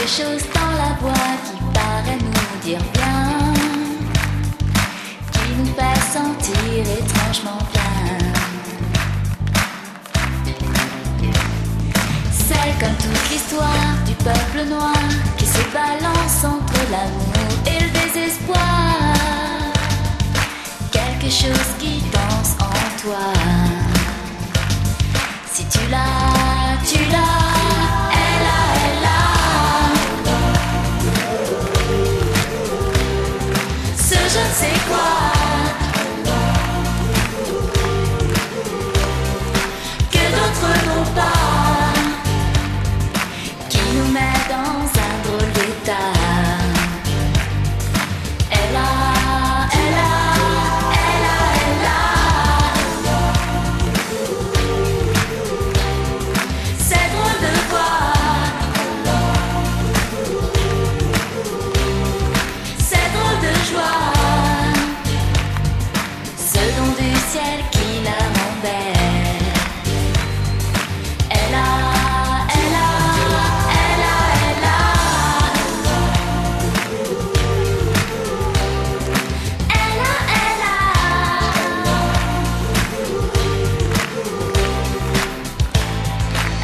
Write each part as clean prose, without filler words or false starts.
chose dans la voix qui paraît nous dire bien, qui nous fait sentir étrangement bien. C'est comme toute l'histoire du peuple noir qui se balance entre l'amour et le désespoir. Quelque chose qui danse en toi. Si tu l'as, tu l'as. Je ne sais quoi que d'autres n'ont pas, qui nous met dans un drôle d'état. Elle a, elle a, elle a, elle a. C'est drôle de voir. C'est drôle de joie. Ciel qui la rend belle. Elle a, elle a, elle a, elle a. Elle a, elle a.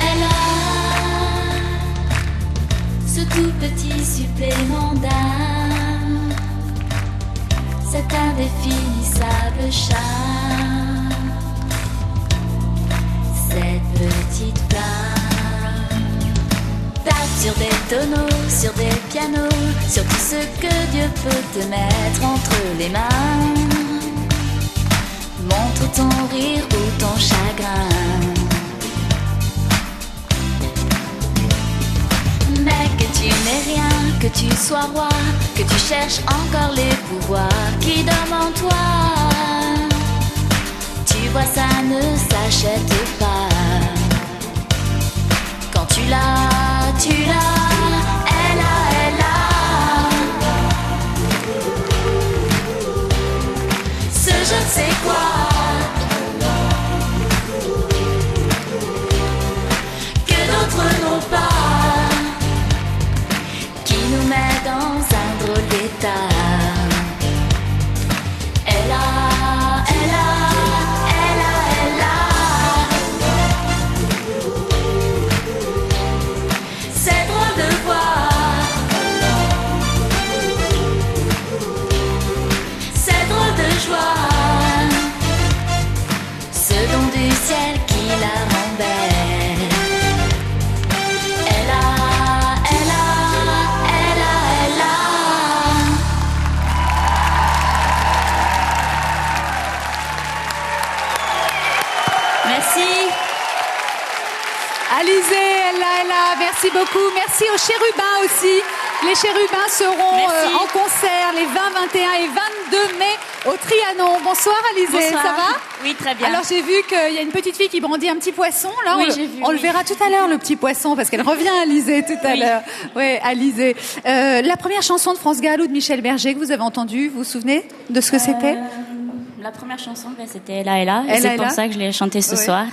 Elle a ce tout petit supplément d'âme, cet indéfinissable charme, cette petite flamme. Tape sur des tonneaux, sur des pianos, sur tout ce que Dieu peut te mettre entre les mains. Montre ton rire ou ton chagrin, mais que tu n'es rien, que tu sois roi, que tu cherches encore les pouvoirs qui dorment en toi. Tu vois, ça ne s'achète pas. Quand tu l'as, tu l'as. Elle a, elle a. Ce je ne sais quoi que d'autres n'ont pas, qui nous met dans un drôle d'état. Elle a, elle a, elle a, elle a. C'est drôle de voir. C'est drôle de joie. Ce don du ciel qui la rend belle. Elle a, elle a, elle a, elle a. Merci. Alizée, elle a, merci beaucoup. Merci aux chérubins aussi. Les chérubins seront en concert les 20, 21 et 22 mai au Trianon. Bonsoir Alizée, Bonsoir. ça va? Oui, très bien. Alors j'ai vu qu'il y a une petite fille qui brandit un petit poisson. Là, Oui, j'ai vu, on le oui. verra tout à l'heure, le petit poisson, parce qu'elle revient Alizée tout à Oui. l'heure. Oui, Alizée. La première chanson de France Gall ou de Michel Berger que vous avez entendue, vous vous souvenez de ce que c'était? La première chanson, c'était Ella Ella. Ella C'est Ella. pour ça que je l'ai chantée ce Ouais. soir.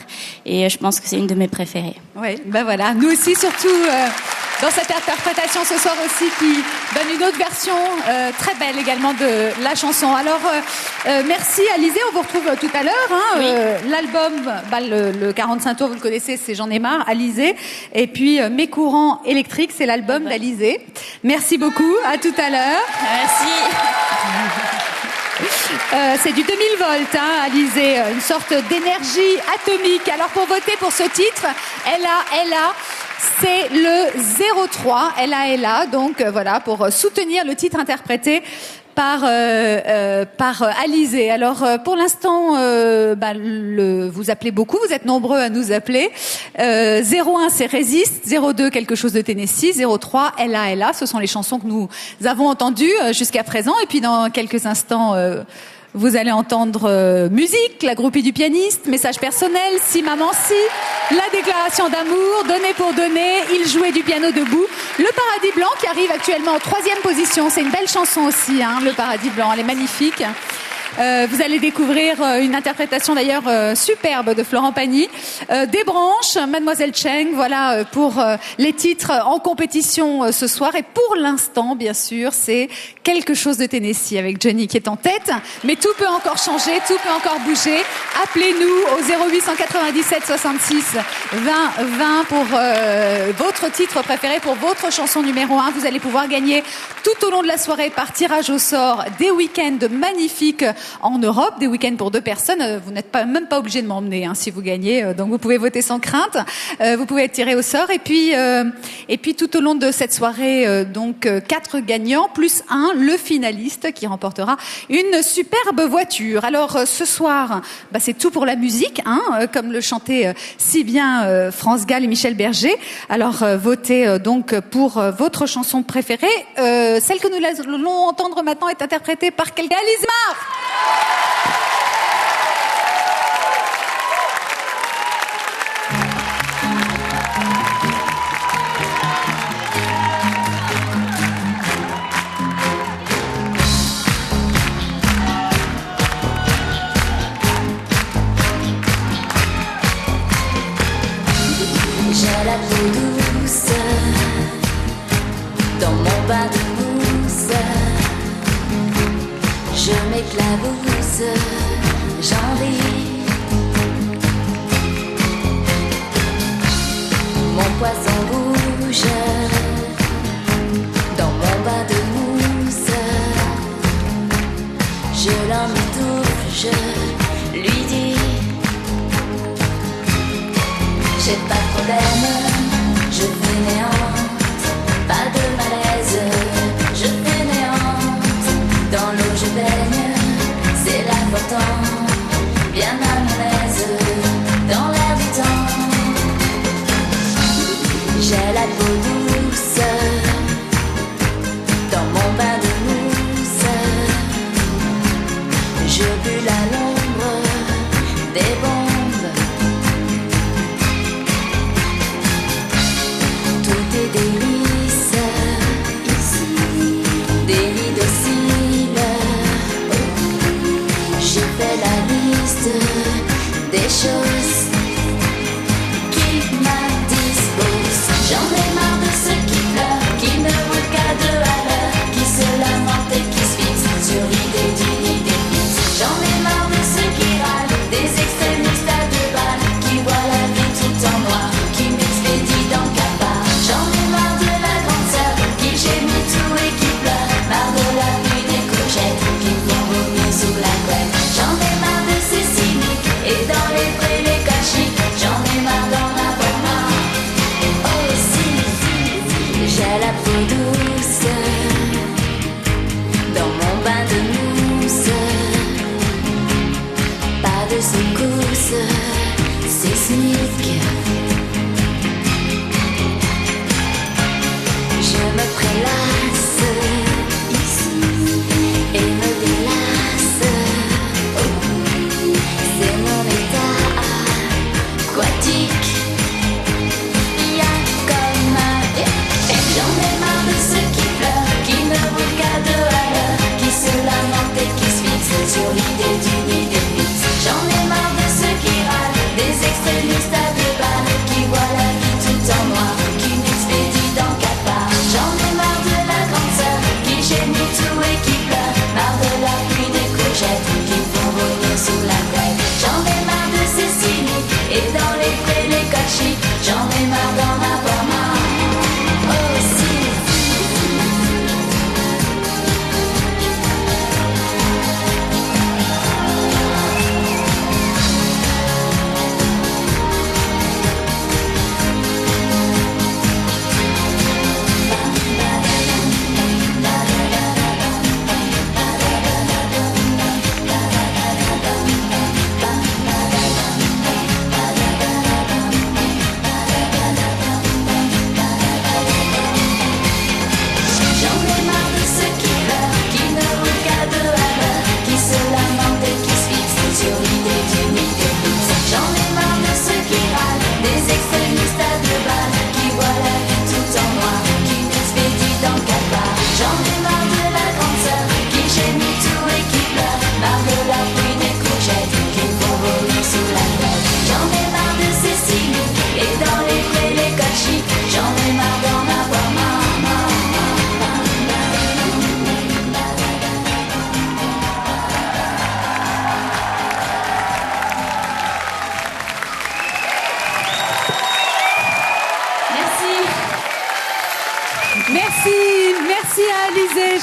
Et je pense que c'est une de mes préférées. Oui, ben voilà. Nous aussi, surtout dans cette interprétation ce soir aussi, qui donne une autre version très belle également de la chanson. Alors, merci Alizée, on vous retrouve tout à l'heure. Hein, Oui. L'album, le 45 tours, vous le connaissez, c'est J'en ai marre, Alizée. Et puis, Mes courants électriques, c'est l'album d'Alizée. Merci beaucoup, à tout à l'heure. Merci. C'est du 2000 volts, hein, Alizée, une sorte d'énergie atomique. Alors pour voter pour ce titre, Ella, c'est le 03, Ella, donc voilà, pour soutenir le titre interprété par Alizée. Alors pour l'instant, vous appelez beaucoup, vous êtes nombreux à nous appeler. 01 c'est Résiste, 02 quelque chose de Tennessee, 03 Ella, ce sont les chansons que nous avons entendues jusqu'à présent. Et puis dans quelques instants, vous allez entendre musique, la groupie du pianiste, message personnel, si maman si, la déclaration d'amour, donner pour donner, il jouait du piano debout, le Paradis Blanc qui arrive actuellement en 3e position, c'est une belle chanson aussi, hein, le Paradis Blanc, elle est magnifique. Vous allez découvrir une interprétation d'ailleurs superbe de Florent Pagny. Des branches, Mademoiselle Cheng, voilà pour les titres en compétition ce soir. Et pour l'instant, bien sûr, c'est quelque chose de Tennessee avec Johnny qui est en tête. Mais tout peut encore changer, tout peut encore bouger. Appelez-nous au 0897 66 20 20 pour votre titre préféré, pour votre chanson numéro 1. Vous allez pouvoir gagner tout au long de la soirée par tirage au sort des week-ends magnifiques en Europe, des week-ends pour 2 personnes. Vous n'êtes même pas obligé de m'emmener si vous gagnez, donc vous pouvez voter sans crainte. Vous pouvez être tiré au sort et puis tout au long de cette soirée, donc 4 gagnants plus 1, le finaliste qui remportera une superbe voiture. Alors ce soir, c'est tout pour la musique, comme le chantait si bien France Gall et Michel Berger. Alors votez donc pour votre chanson préférée. Celle que nous allons entendre maintenant est interprétée par quelqu'un. Alice Mar. J'ai la peau douce dans mon bain de mousse. Je m'éclabousse, j'en ris. Mon poisson rouge dans mon bain de mousse. Je l'emmitoufle, je lui dis: j'ai pas de problème, je fainéante, pas de malaise, je fainéante. Dans l'eau je baigne, c'est l'important, bien à mon aise, dans l'air du temps. J'ai la peau douce, dans mon bain de mousse. Je bulle à l'ombre des bombes. Délices, ici, des lits dociles. Je fais la liste des choses qui m'indisposent. J'en ai marre de ceux qui pleurent, qui ne roulent qu'à 2 à l'heure, qui se lamentent et qui se fixent sur l'idée d'une idée fixe. J'en ai marre de ceux qui râlent, des extrémistes à 2 balles, qui voient la vie tout en noir, qui m'expédient dans le cafard. J'en ai marre de la grande sœur qui gémit tout et qui pleure, marre de la pluie des courgettes qui font vomir sous la couette. J'en ai marre de ces cyniques et dans les prés les cachiques. J'en ai marre d'en avoir marre. Oh si, j'ai la peau douce dans mon bain de mousse. Pas de secousse sismique. Je me prélasse ici et me délasse. C'est mon état aquatique. Il y a comme un... J'en ai marre de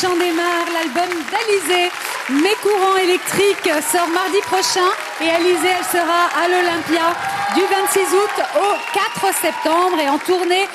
j'en ai marre, l'album d'Alizée, Mes courants électriques, sort mardi prochain. Et Alizée, elle sera à l'Olympia du 26 août au 4 septembre et en tournée